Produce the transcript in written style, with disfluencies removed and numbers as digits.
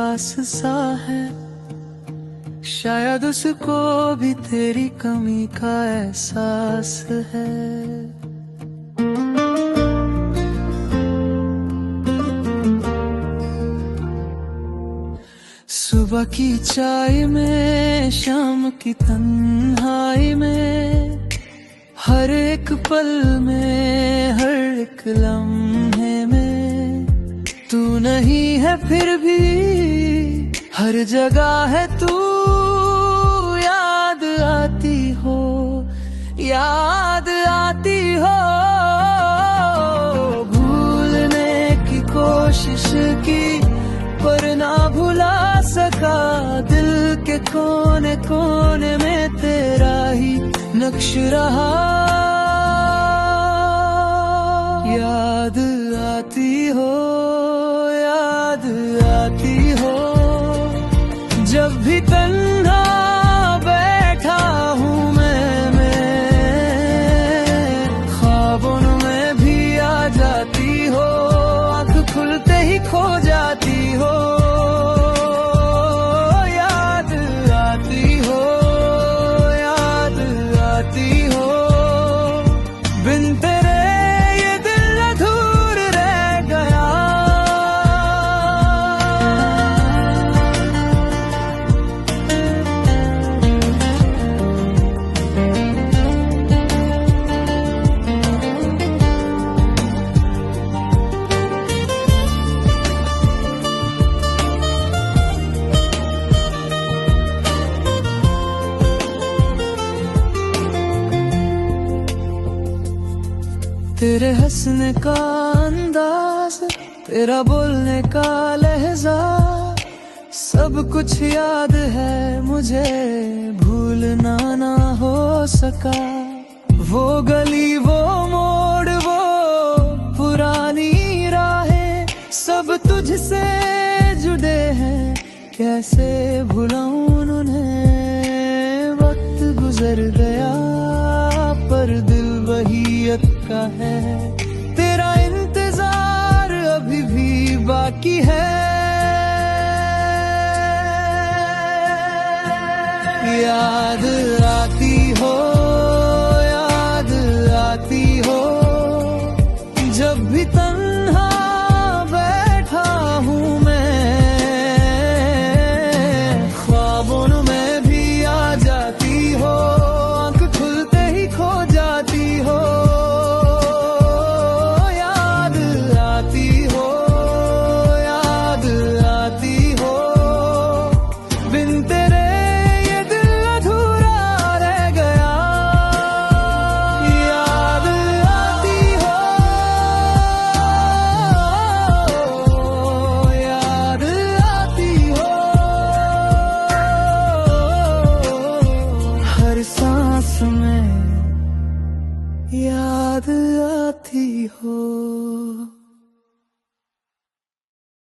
पास सा है, शायद उसको भी तेरी कमी का एहसास है। सुबह की चाय में, शाम की तन्हाई में, हर एक पल में, हर एक लम्हे में तू नहीं है फिर भी हर जगह है तू। याद आती हो, याद आती हो, भूलने की कोशिश की पर ना भुला सका। दिल के कोने कोने में तेरा ही नक्श रहा। याद आती हो, याद आती हो, जब भी तन्हा बैठा हूँ मैं ख्वाबों में भी आ जाती हो, आँख खुलते ही खो जाती हो। याद आती हो, याद आती हो, बिन तेरे ये दिल अधूर रह गया। तेरे हंसने का अंदाज, तेरा बोलने का लहजा, सब कुछ याद है मुझे, भूलना ना हो सका। वो गली, वो मोड़, वो पुरानी राहें, सब तुझसे जुड़े हैं, कैसे भुलाऊं उन्हें। वक्त गुजर गया पर दिल वही का है, तेरा इंतजार अभी भी बाकी है। याद